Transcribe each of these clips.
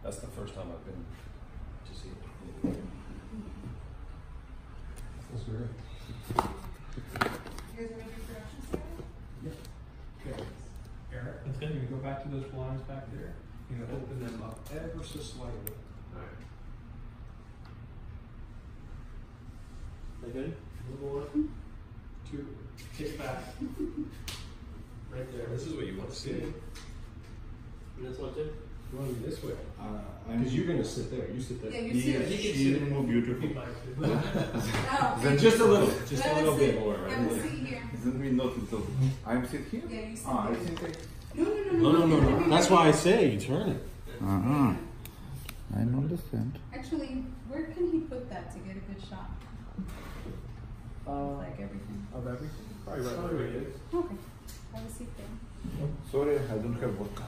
That's the first time I've been to see it. That's great. You guys want to do production started? Yeah. Okay. Eric, That's good. you're gonna go back to those blinds back there. You're gonna open them up ever so slightly. Alright. They good? A little more. Two. Kick back. Right there. This is what you want to see. And this one too? You want to be this way? Because you're going to sit there. You sit there. Yeah, you sit. He can She sit. more beautiful. Oh, Then Just a little. Just Let a us little sit. bit more, Have a right? seat here. Then we not little. I'm sit here? Yeah, you sit I there. think I... No. That's why I say you turn it. Uh-huh. I understand. Actually, where can he put that to get a good shot? Like everything. Of everything? Probably right where it is. Okay. Have a seat there. Sorry, I don't have vodka.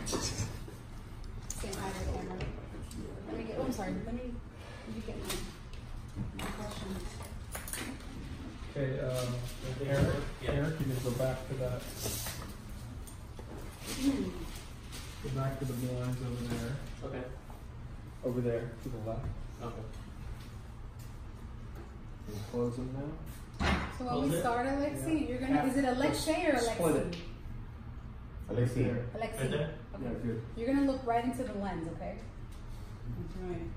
Say hi to the camera. Let me get. Oh, I'm sorry. Let me get my questions. Okay, Eric, you can go back to that. Go back to the blinds over there. Okay. Over there, to the left. Okay. And close them now. So when we start, Alexi, you're gonna. Is it Alexei or Split Alexi? it. Alexei. There. Alexi. Right there? Yeah, Okay. good. You're gonna look right into the lens, okay? That's right.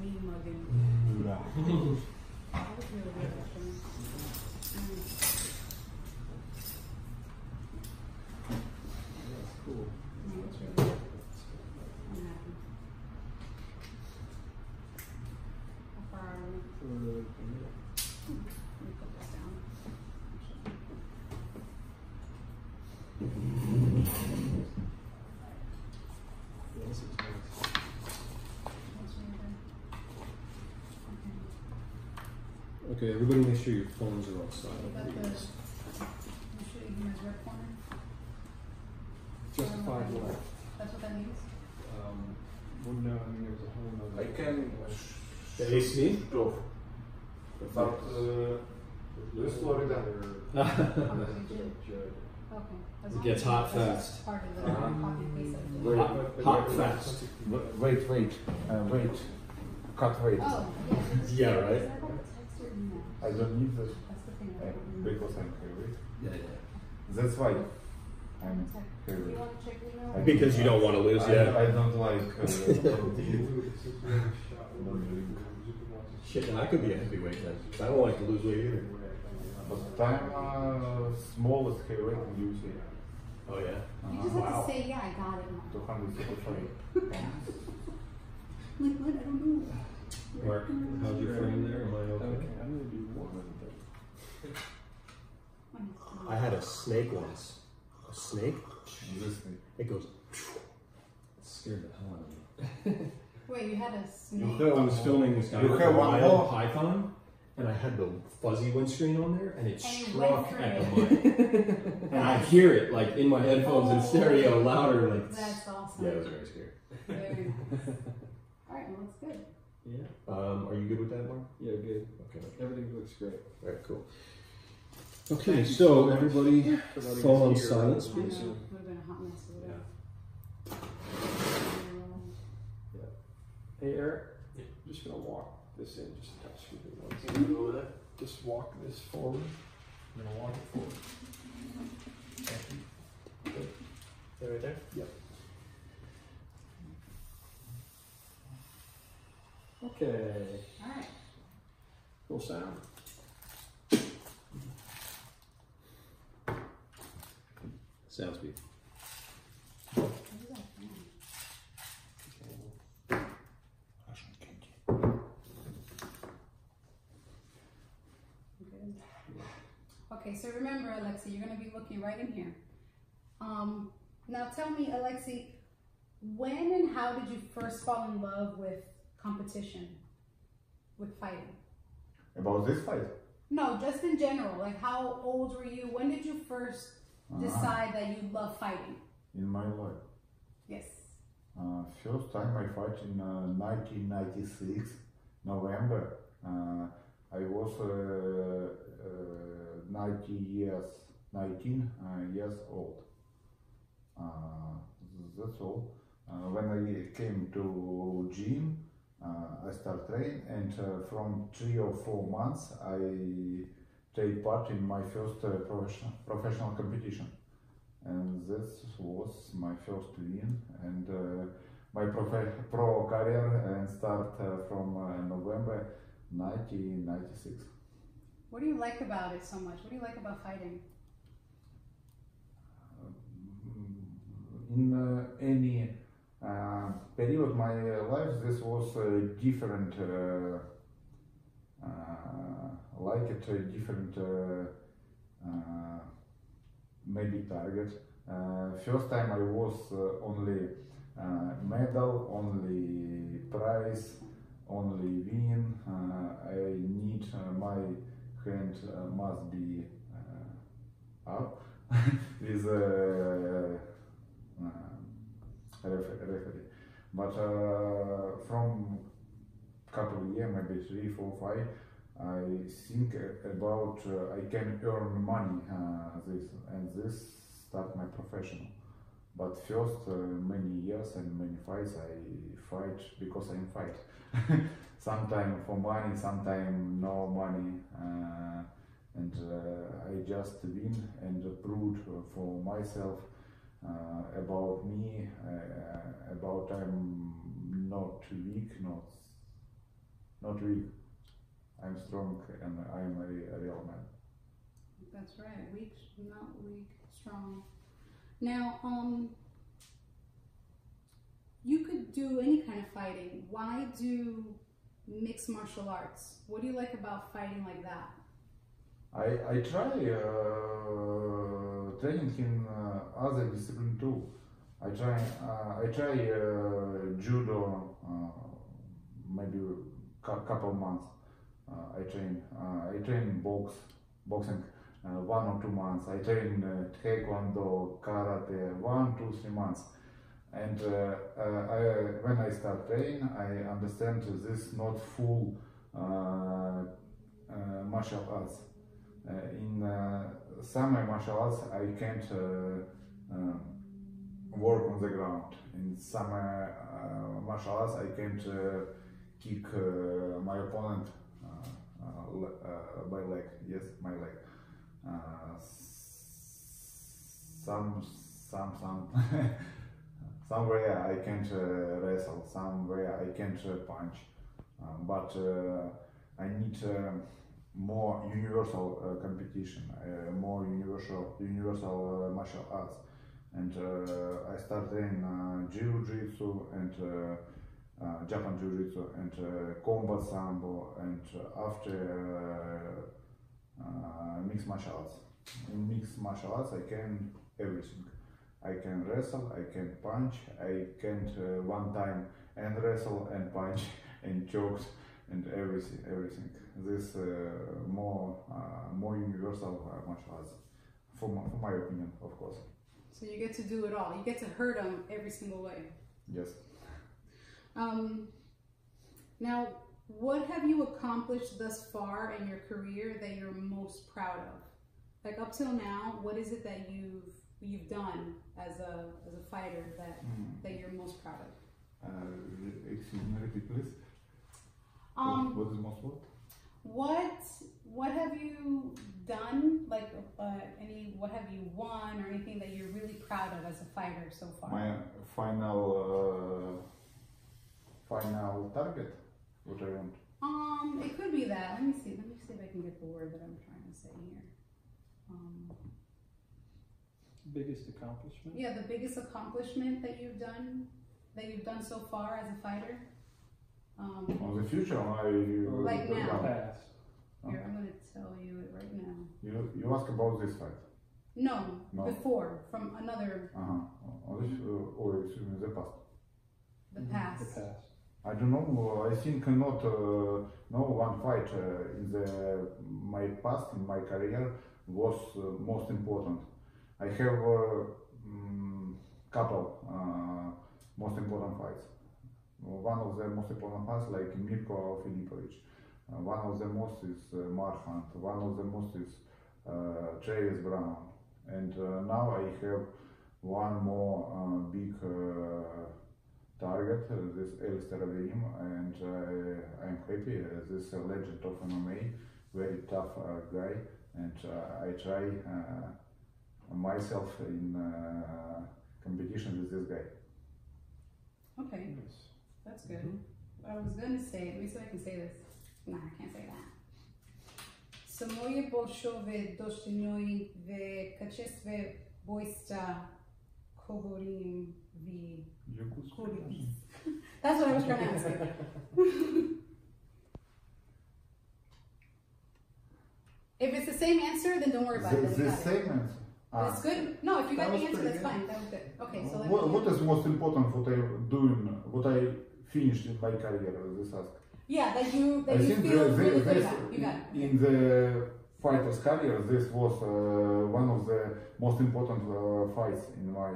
Me mugging. Yeah. That was really good, actually. That's cool. That was really good. I'm happy. How far are we? Let me put this down. Yeah, this is nice. That's really good. Okay, everybody make sure your phones are on Okay. silent, Got the. please. I'm sure you guys red corner. Justified what? That's what that means. Well, no, I mean, there was a whole nother. I can... The AC? Off. But this Florida. Okay. As It long gets as hot that's fast. Part of the copy paste of the. Wait, Hot fast. wait. Cut wait. Oh, yeah. Yeah, right? Is that called text or email? I don't need this That's the thing. because I'm heavy. Yeah, That's why I'm Text. heavy. You want to check email? Because you don't want to lose yet. I don't like Shit, and I could be a heavyweight then. I don't like to lose weight either. but I'm smallest heavyweight in UFC. Oh, yeah? You just have to say, yeah, I got it. 265 pounds. Like, what? I don't know. Mark, how's your frame there? Am I okay? Okay, I'm gonna do one of I had a snake once. A snake? This thing. It goes. It scared the hell out of me. Wait, you had a snake? I was filming this guy You with have a one wild more? python, and I had the fuzzy windscreen on there, and it And it struck went at the through mic. And I hear it like in my headphones in stereo louder. Like, That's awesome. yeah, it was very scary. Very nice. Alright, well, that's good. Yeah. Are you good with that, Mark? Yeah, good. Okay. Everything looks great. All right, cool. Okay, so everybody, For letting phone on us hear. silence, I know, please. it would have been a hot mess over there. Hey, Eric. Yeah. I'm just gonna walk this in just a touch. Give me one You second. wanna go over there? Just walk this forward. I'm gonna walk it forward. Thank you. Good. Stay right there? Yep. Okay. Alright. Cool sound. Sounds good. What is that? Russian candy. Good. Okay, so remember, Alexi, you're going to be looking right in here. Now tell me, Alexi, when and how did you first fall in love with competition, with fighting? About this fight? No, just in general. Like, how old were you? When did you first decide that you love fighting? In my life. Yes. First time I fight in 1996, November. I was 19 years old. That's all. when I came to gym, I start train, and from 3 or 4 months I take part in my first professional competition, and this was my first win, and my pro career and start from November 1996. What do you like about it so much? What do you like about fighting? In any period of my life, this was different. Like it, different maybe target. First time I was only medal, only prize, only win. I need my hand must be up with referee. But from couple of years, maybe 3, 4, 5, I think about I can earn money this start my professional. But first many years and many fights I fight because I fight. Sometimes for money, sometimes no money, and I just win and prove for myself about me, about I'm not weak, not weak. I'm strong and I'm a real man. That's right. Weak, not weak, strong. Now, you could do any kind of fighting. Why do mixed martial arts? What do you like about fighting like that? I try training in other discipline too. I try judo maybe couple months. I train boxing 1 or 2 months. I train taekwondo, karate 1, 2, 3 months. And when I start training, I understand this not full martial arts. In some martial arts, I can't work on the ground. In some martial arts, I can't kick my opponent by leg. Yes, my leg. Somewhere I can't wrestle. Somewhere I can't punch. But I need more universal competition, more universal martial arts, and I started in jiu-jitsu and Japan jiu-jitsu and combat sambo, and after mixed martial arts. In mixed martial arts, I can everything. I can wrestle, I can punch, I can't one time and wrestle and punch and choke and everything. This more universal martial arts, for my opinion, of course. So you get to do it all. You get to hurt them every single way. Yes. Now, what have you accomplished thus far in your career that you're most proud of? Like up till now, what is it that you've done as a fighter that you're most proud of? Excuse me, repeat please. What is most what? What have you done? Like what have you won or anything that you're really proud of as a fighter so far? My final target. What I want. It could be that. Let me see if I can get the word that I'm trying to say here. Biggest accomplishment? Yeah, the biggest accomplishment that you've done so far as a fighter. On the future, like now. Past. Here, I'm going to tell you it right now. You ask about this fight? No, before, from another. Excuse me, the past. The past. The past. I don't know. I think not. No one fight in my past, in my career, was most important. I have couple most important fights. One of the most important fights, like Mirko Filipovic. One of the most is Marhant. One of the most is Travis Brown. And now I have one more big met this Alistair Overeem, and I'm happy. This legend of MMA, very tough guy, and I try myself in competition with this guy. Okay, that's good. What I was gonna say, let me see if I can say this. Nah, I can't say that. Samoye Bolshove Doshinoy ve Kachesve Boista Kovorim v Kuribis. That's what I was trying to ask. If it's the same answer, then don't worry about it. The same answer. That's good. No, if you got the answer, that's fine. That was good. Okay, so what is most important? What I'm doing? What I finished in my career? This ask. Yeah, that you I think feel really good about. You got it. In the fighter's career, this was one of the most important fights in my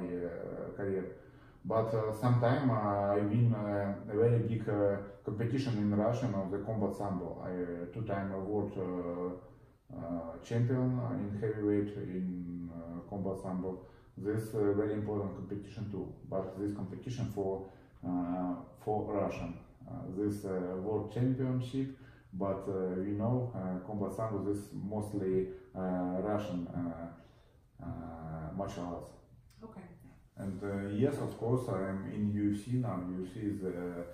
career. But sometime I win a very big competition in Russia of the combat sambo. I two-time world champion in heavyweight in combat sambo. This very important competition too. But this competition for Russian. This world championship, but we know combat sambo is mostly Russian martial arts. Okay. And yes, of course, I am in UFC now. UFC is the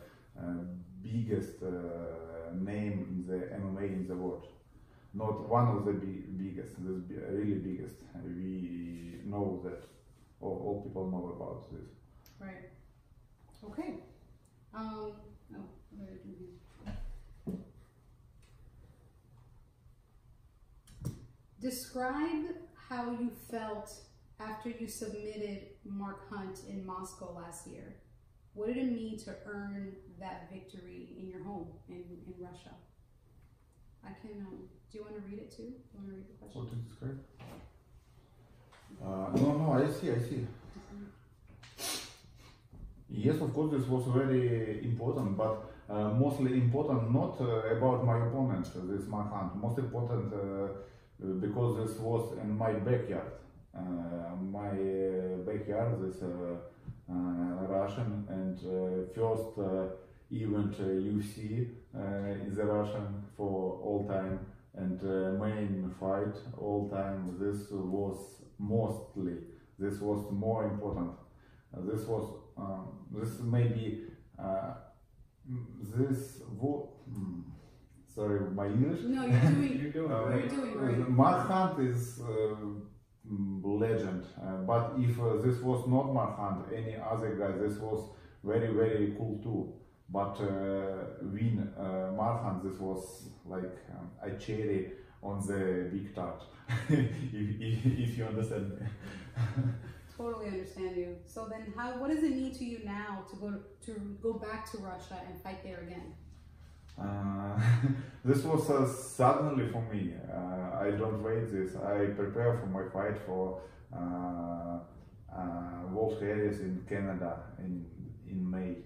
biggest name in the MMA in the world. Not one of the biggest, the really biggest. We know that all people know about this. Right. Okay. Oh, what did I do here? Describe how you felt after you submitted Mark Hunt in Moscow last year. What did it mean to earn that victory in your home in Russia? I can, do you want to read it too? Do you want to read the question? What to describe? No, I see. Yes, of course, this was very important, but mostly important not about my opponent, this Mark Hunt. Most important because this was in my backyard. My backyard is Russian, and first event UFC is a Russian for all time, and main fight all time. This was more important. This maybe sorry, my English. No, you're doing right. Mark Hunt is legend, but if this was not Mark Hunt, any other guy, this was very, very cool too. But win Mark Hunt, this was like a cherry on the big tart. if you understand me. Totally understand you. So then, what does it mean to you now to go back to Russia and fight there again? This was suddenly for me. I don't wait this. I prepare for my fight for World Series in Canada in May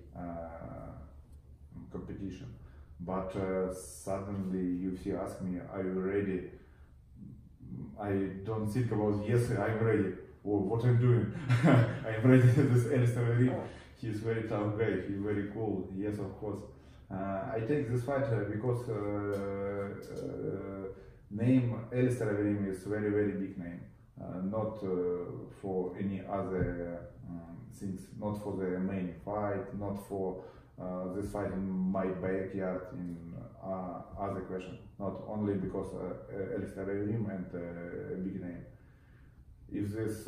competition. But suddenly UFC asked me, "Are you ready?" I don't think about yes, I'm ready. Or what I'm doing. I'm ready. This Alistair Overeem. He's very tough guy. He's very cool. Yes, of course. I take this fight because name Alistair Overeem is very, very big name. Not for any other things. Not for the main fight. Not for this fight in my backyard. In other question. Not only because Alistair Overeem and big name. If this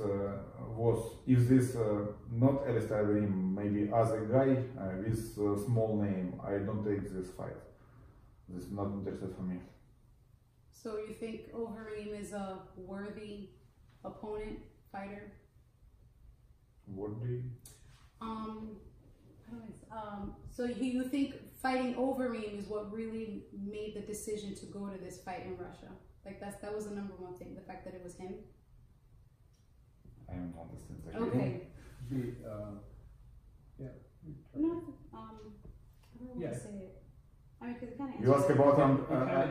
not Alistair Overeem, maybe other guy with small name, I don't take this fight. This is not interested for me. So you think Overeem is a worthy opponent, fighter? Worthy? So you think fighting Overeem is what really made the decision to go to this fight in Russia? Like that was the number one thing, the fact that it was him? I don't understand. Okay. Yeah. No, I don't want to say it. I mean, because it kind of. You ask about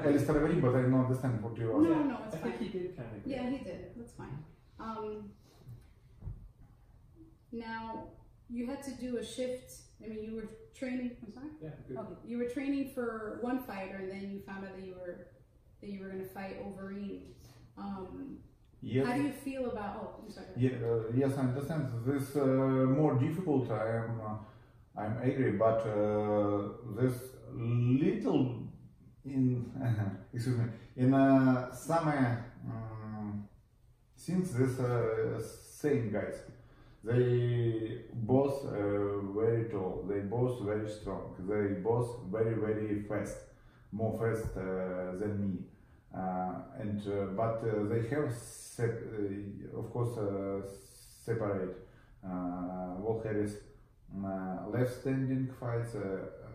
Alistair Overeem, but I don't understand what you ask. No, it's fine. I think he did kind of. Yeah, he did. That's fine. Now, you had to do a shift. I mean, you were training. I'm sorry. Yeah, good. Okay, you were training for one fighter, and then you found out that you were going to fight Overeem. Yes. How do you feel about? Oh, I'm sorry. Yes, I understand. This more difficult. I'm agree, but this little in excuse me in some things this same guys. They both very tall. They both very strong. They both very fast, more fast than me. But they have of course separate. Walt Harris left standing fights,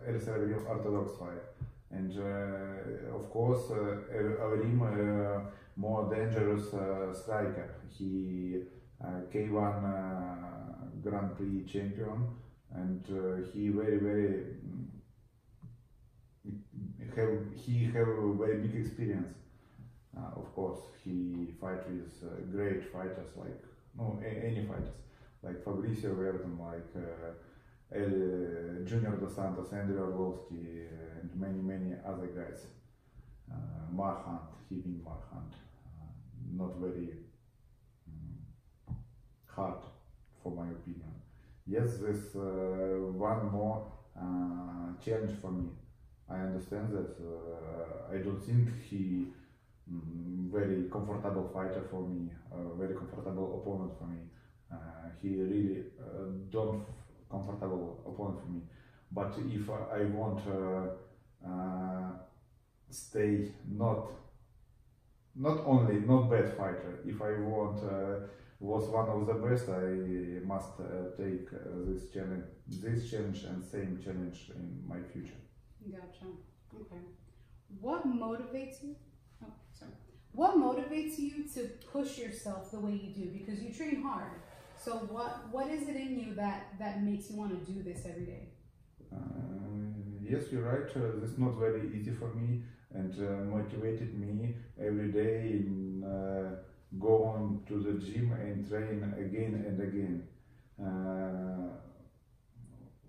Ellis Avery orthodox fight, and of course Avery more dangerous striker. He K1 Grand Prix champion, and he very have a very big experience. Of course, he fight with great fighters like any fighters like Fabricio Verdun, like Junior Dos Santos, Andrew Arlovsky, and many other guys. Marhunt, he being Marhunt, not very hard for my opinion. Yes, this one more challenge for me. I understand that. I don't think he very comfortable fighter for me, very comfortable opponent for me. He really don't comfortable opponent for me. But if I want stay not only not bad fighter, if I want was one of the best, I must take this challenge and same challenge in my future. Gotcha. Okay. What motivates you? Oh, sorry. What motivates you to push yourself the way you do? Because you train hard. So what is it in you that makes you want to do this every day? Yes, you're right. This is not very easy for me, and motivated me every day in go on to the gym and train again and again.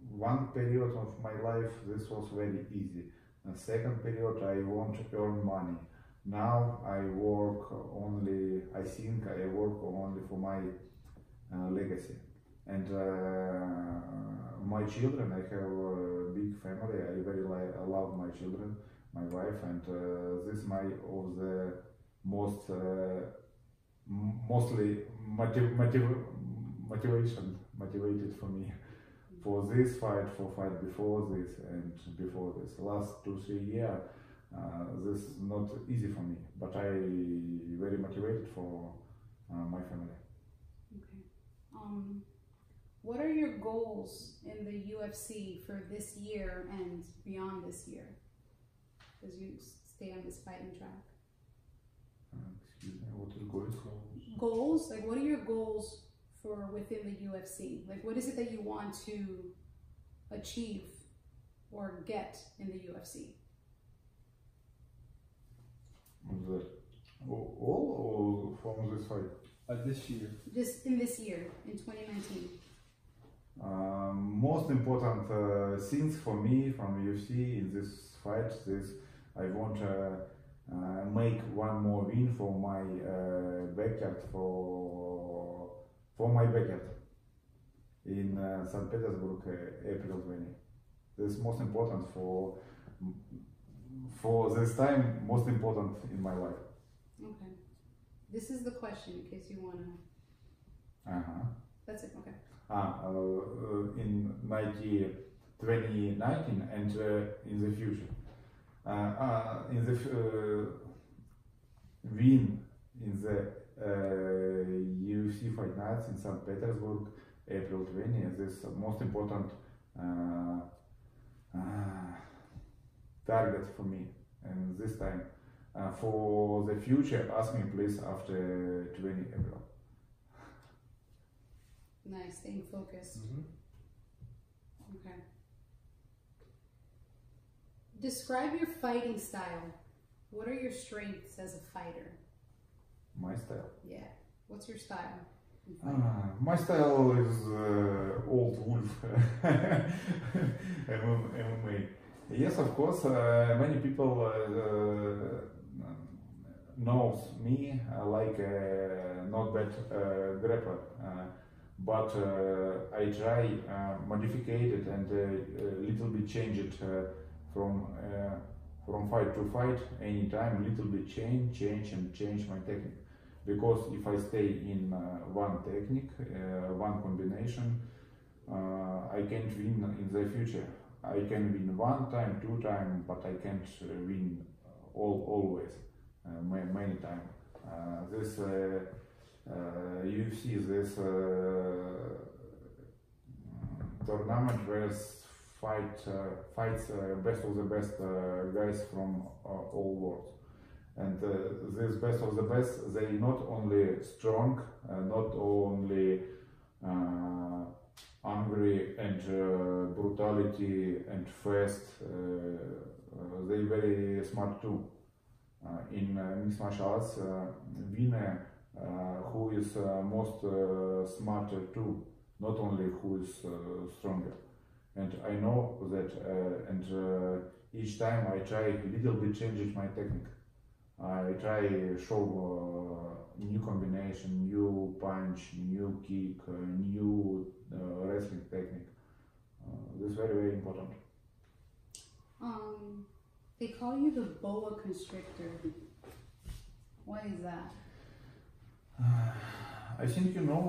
One period of my life this was very easy. The second period I want to earn money. Now I work only. I think I work only for my legacy. And my children, I have a big family. I very love my children, my wife, and this is my of the most mostly motivated for me for this fight, for fight before this and before this. Last 2-3 years, this is not easy for me, but I very motivated for my family. Okay. What are your goals in the UFC for this year and beyond this year, as you stay on this fighting track? Excuse me, what is goals? Goals? Like, what are your goals for within the UFC? Like, what is it that you want to achieve or get in the UFC? All or from this fight? This year. Just in this year, in 2019. Most important things for me from UFC in this fight is I want to make one more win for my backyard, for my backyard in St. Petersburg, April 20. This is most important for this time, most important in my life. Okay. This is the question in case you want to. That's it. Okay. In 2019 and in the future. In the win in the UFC Fight Nights in St. Petersburg, April 20, this is the most important target for me. And this time, for the future, ask me please after 20 April. Nice, staying focused. Okay. Describe your fighting style. What are your strengths as a fighter? My style? Yeah. What's your style? My style is old wolf MMA. Yes, of course, many people knows me like not bad grappler, but I try modify it and little bit change it from fight to fight. Anytime, little bit change my technique. Because if I stay in one technique, one combination, I can't win in the future. I can win one time, two time, but I can't win always, many time. This UFC, this tournament where fights best of the best guys from all worlds. And this best of the best, they not only strong, not only angry and brutality and fast, they very smart too. In mixed martial arts, winner who is most smarter too, not only who is stronger. And I know that, and each time I try a little bit changing my technique. I try show new combination, new punch, new kick, new wrestling technique. This is very, very important. They call you the boa constrictor. Why is that? I think you know,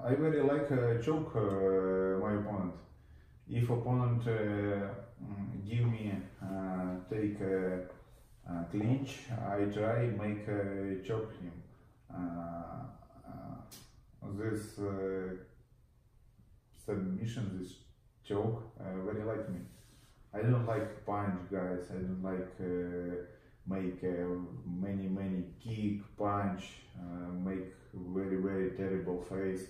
I very like choke my opponent. If opponent give me take clinch, I try make choke him. This submission, this choke, very like me. I don't like punch guys. I don't like make many kick, punch, make very terrible face.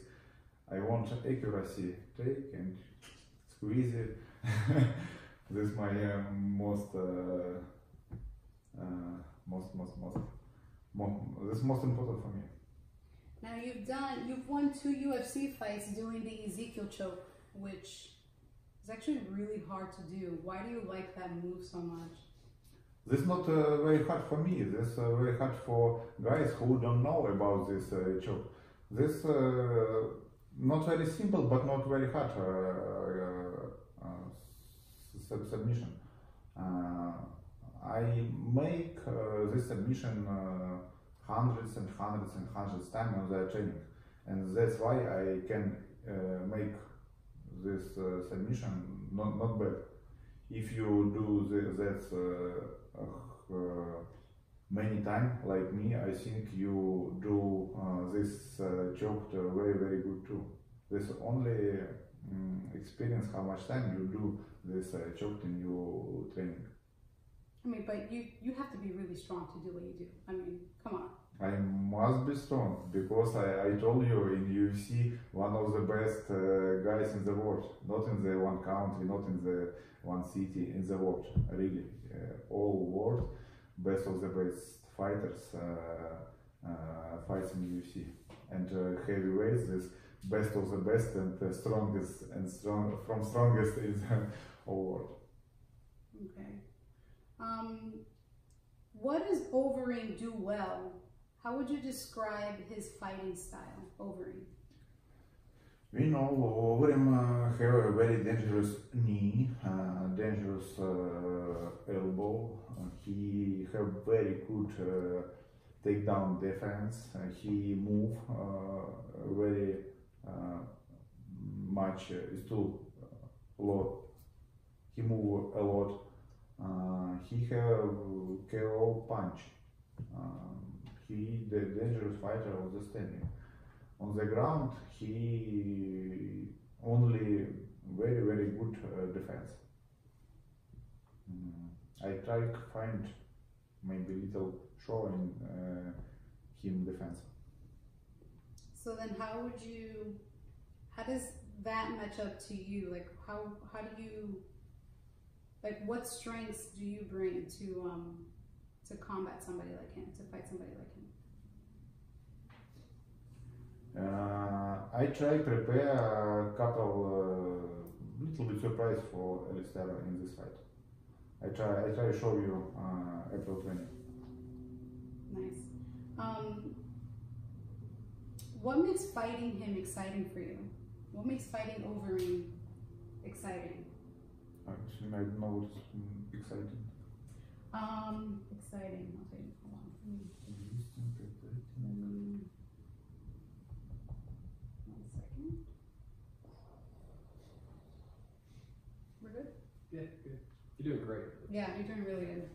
I want accuracy. Take and squeeze it. This is my most important for me. Now you've won 2 UFC fights doing the Ezekiel choke, which is actually really hard to do. Why do you like that move so much? This is not very hard for me. This is very hard for guys who don't know about this choke. This not very simple, but not very hard submission. I make this submission hundreds times on the training, and that's why I can make this submission not bad. If you do that many times like me, I think you do this choke very good too. This only experience how much time you do this choke in your training. I mean, but you have to be really strong to do what you do. I mean, come on. I must be strong because I told you in UFC one of the best guys in the world, not in the one country, not in the one city, in the world, really, all world, best of the best fighters fights in UFC, and heavyweights, this best of the best and the strongest and strongest in the whole world. Okay. What does Overeem do well? How would you describe his fighting style, Overeem? We know Overeem have a very dangerous knee, dangerous elbow. He have very good takedown defense. He move very much. Is too lot. He move a lot. He have KO punch. He the dangerous fighter of the standing. On the ground, he only very good defense. I try to find maybe little show in him defense. So then, how does that match up to you? Like, how do you, like, what strengths do you bring to combat somebody like him, to fight somebody like him? I try prepare a couple little bit surprise for Alistair in this fight. I try show you April 20. Nice. What makes fighting him exciting for you? What makes fighting Overeem exciting? Actually, I don't know what's exciting. Exciting. I'll tell you. Hold on. One second. We're good? Yeah, good. You're doing great. Yeah, you're doing really good.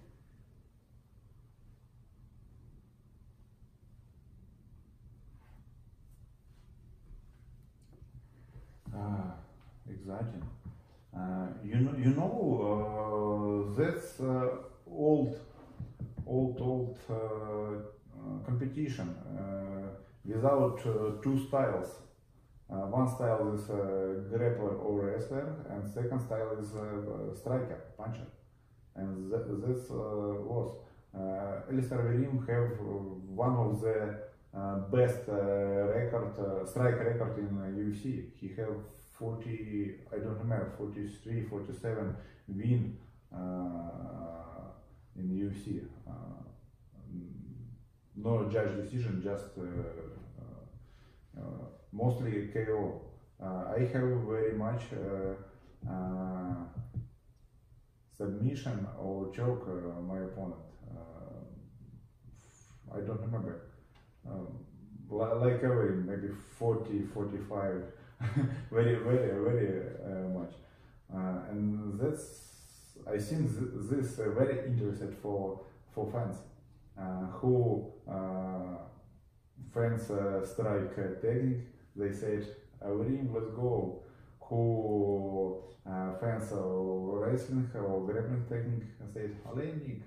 Exciting. You know that's old competition without two styles. One style is grappler or wrestler, and second style is striker, puncher. And this was Alistair Overeem have one of the best strike record in UFC. He have 40, I don't remember, 43, 47 win in UFC. No judge decision, just mostly KO. I have very much submission or choke my opponent. I don't remember. Like Overeem, maybe 40, 45. very much, and that's I think this very interested for fans who fans strike technique. They said Overeem, let's go. Who fans wrestling or grappling technique said Oleinik,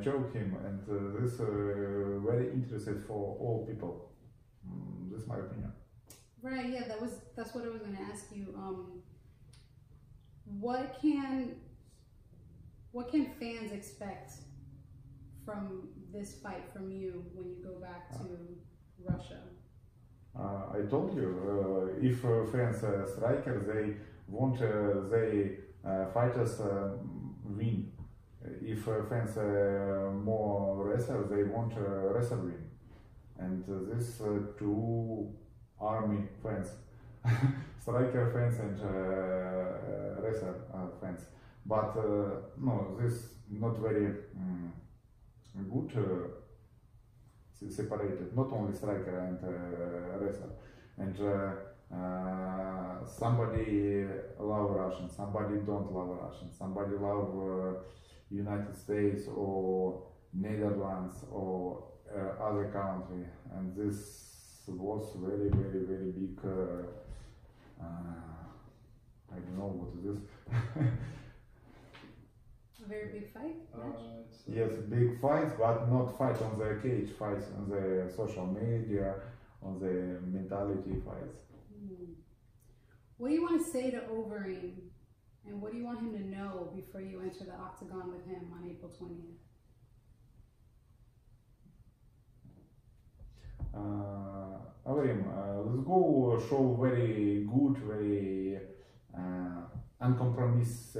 choke him, and this very interested for all people. This is my opinion. Right, yeah, that's what I was going to ask you. What can fans expect from this fight from you when you go back to Russia? I told you, if fans striker, they want they fighters win. If fans more wrestler, they want wrestler win. And this two army fans, striker fans and wrestler fans. But no, this not very good separated. Not only striker and wrestler. And somebody love Russian, somebody don't love Russian, somebody love United States or Netherlands or other country, and this was very big. I don't know what is this. A very big fight? Yes, big fights, but not fight on the cage, fights on the social media, on the mentality fights. What do you want to say to Overeem, and what do you want him to know before you enter the octagon with him on April 20th? Overeem, let's go show very good, very uncompromised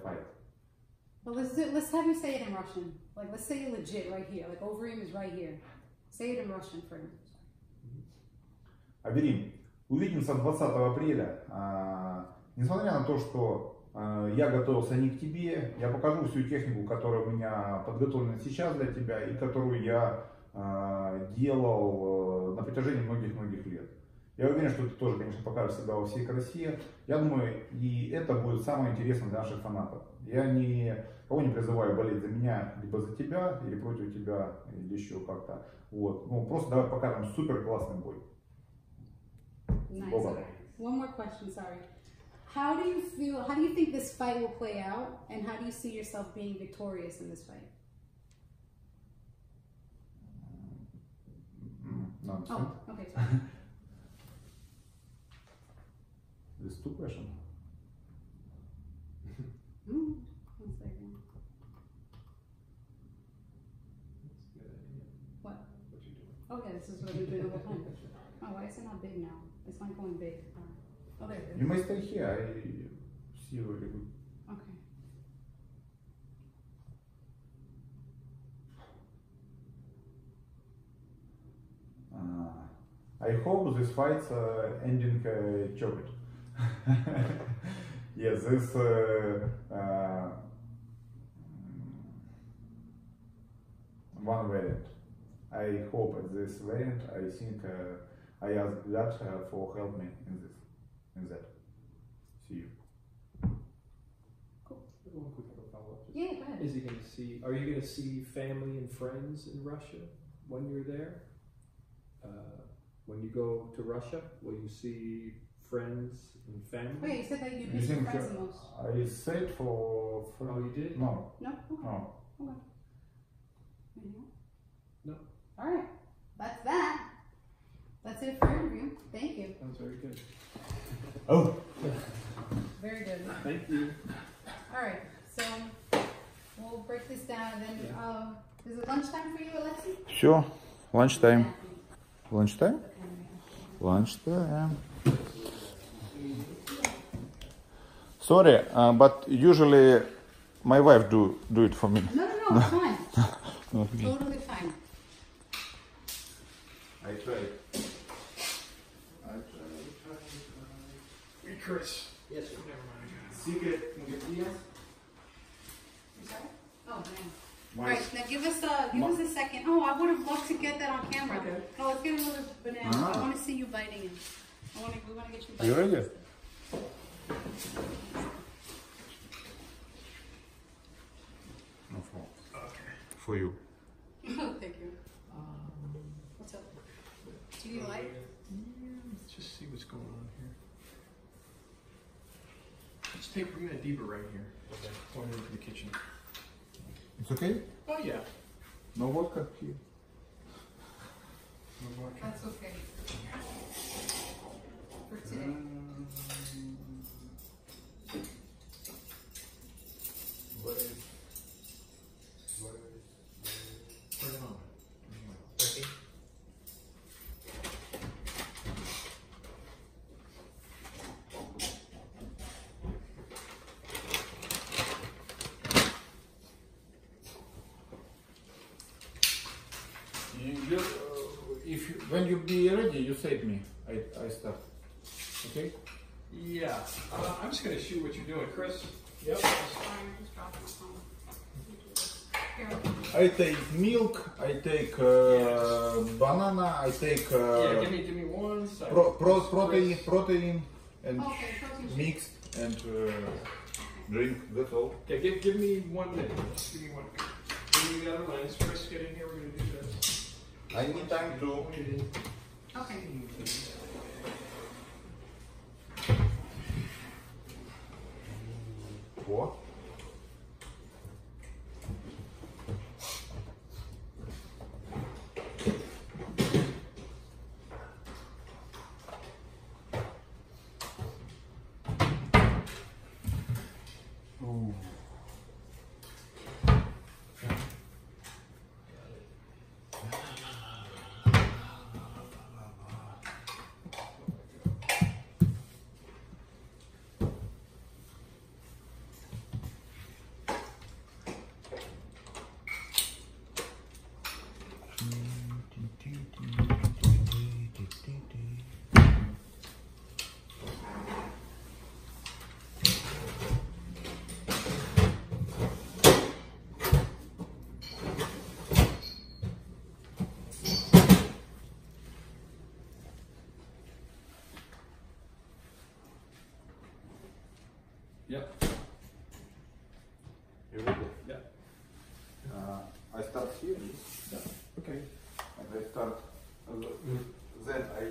fight. Well, let's have you say it in Russian. Like, let's say it legit right here. Like, Overeem is right here. Say it in Russian for him. Overeem, увидимся 20 апреля. Несмотря на то, что я готовился не к тебе, я покажу всю технику, которая у меня подготовлена сейчас для тебя и которую я делал на протяжении многих лет. Я уверен, что ты тоже, конечно, покажешь себя во всей красе. Я думаю, и это будет самое интересное для наших фанатов. Я никого не призываю болеть за меня, либо за тебя, или против тебя, или еще как-то. Вот. Ну, просто давай покажем супер классный бой. Nice. One more question, sorry. How do you think this fight will play out, and how do you see yourself being victorious in this fight? No, oh, okay, sorry. There's two questions. One second. That's a good idea. What? What you doing? Oh yeah, this is what we've been doing all the time. Oh, why is it not big now? It's not going big. Oh, there it is. You may stay here. I see you really good. Okay. I hope this fight's ending chopped. Yes, this one variant. I hope at this variant. I think I ask God for help me in that. See you. Cool. One quick follow-up. Yeah, go ahead. Is he going to see? Are you going to see family and friends in Russia when you're there? When you go to Russia, will you see friends and family? Wait, you said that you You miss your think friends the most. I said for Oh, you did? No. No? Okay. No. Okay. Anything else? No. All right. That's that. That's it for interview. Thank you. That was very good. Oh. Very good. Thank you. All right. So we'll break this down and then is it lunchtime for you, Alexi? Sure. Lunchtime. Yeah. Lunchtime? Okay. Lunchtime. Sorry, but usually my wife do it for me. No, it's fine. Not me. Totally fine. I tried. Hey, Chris. Yes, sir. Never mind. Secret ingredients. You sorry? Oh, man. My All right, now give us a second. Oh, I would have loved to get that on camera. Okay. No, let's get another banana. Ah. I want to see you biting it. We want to get you Are you biting. ready? No, for you. Oh, thank you. What's up? Do you need light? Let's just see what's going on here. Just take, bring that diva right here. Okay. Going into the kitchen. It's okay? Oh, yeah. No vodka here. No vodka. That's okay. For today. Turn it on. Turkey. When you be ready, you save me. I start. Okay? Yeah. I'm just going to shoot what you're doing, Chris. Yep. Sorry, I'm just dropping the phone. Here. I take milk. I take banana. I take Yeah, give me 1 second. protein and Okay, protein shake. mixed and drink. That's all. Okay, give me 1 minute. Just give me one. Give me the other lens. Chris, get in here. We're going to do this. I need time to. Okay. What? Ooh. Yep. You ready? Yeah. I start here. Yeah. Okay. And I start. Then I.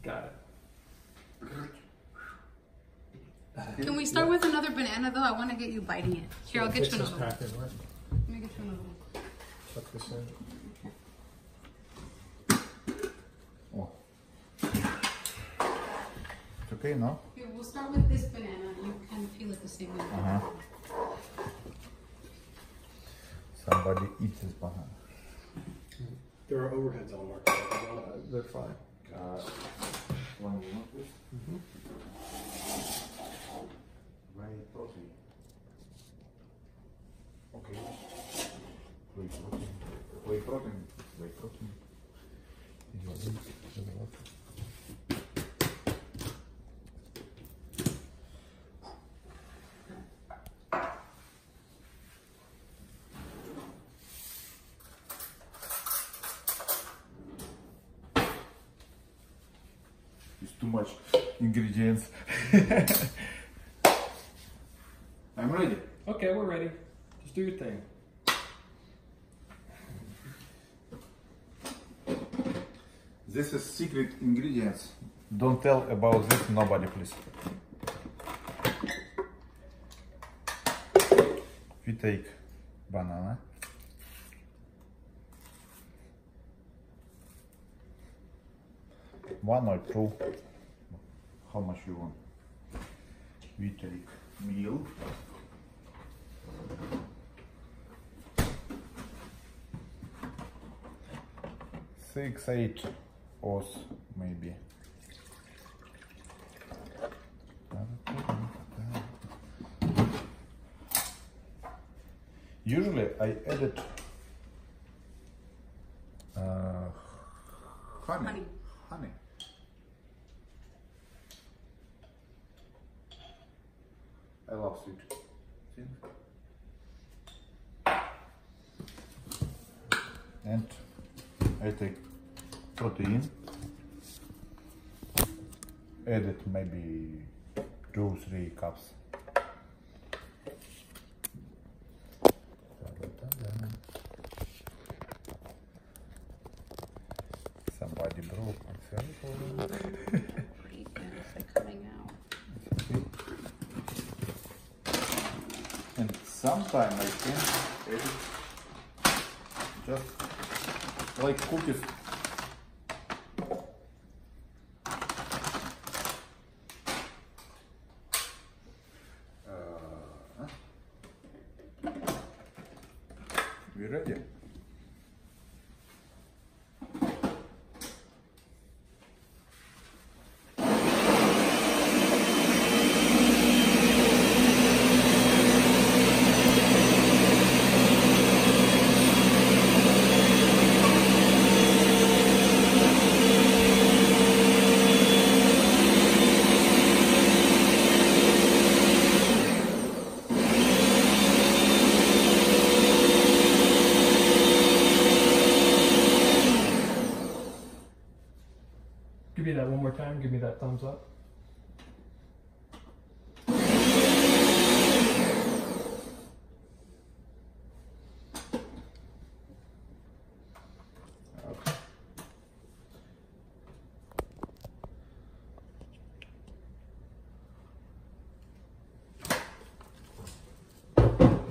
Got it. Can we start with another banana though? I want to get you biting it. Here, I'll get you another one. Let me get you another one. Tuck this in. Oh. It's okay, no? Here, we'll start with this banana. You kind of feel it the same way. Somebody eats this banana. There are overheads on market as well. They're fine. 1 minute, please. Whey protein. Okay. Whey protein. Whey protein. Whey protein. It's too much ingredients. I'm ready. Okay, we're ready. Just do your thing. This is secret ingredients. Don't tell about this nobody, please. We take banana. One or two. How much you want? We take milk. Six, 8 oz maybe. Usually I added honey. I love sweet things. And I take protein, add it maybe 2-3 cups. Somebody broke my cell phone. They're coming out. Okay. And sometimes I can add it just like cookies. We ready? Give me that one more time. Give me that thumbs up.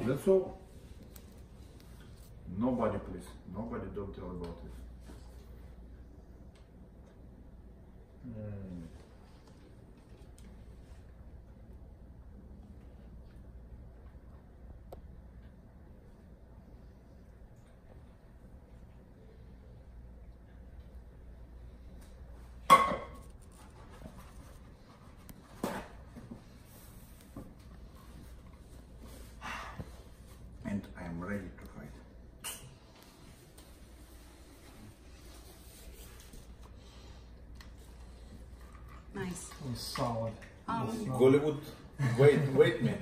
That's all. Nobody, please. Nobody don't tell about this. And I'm ready to fight. Nice. It was solid. Hollywood, wait me.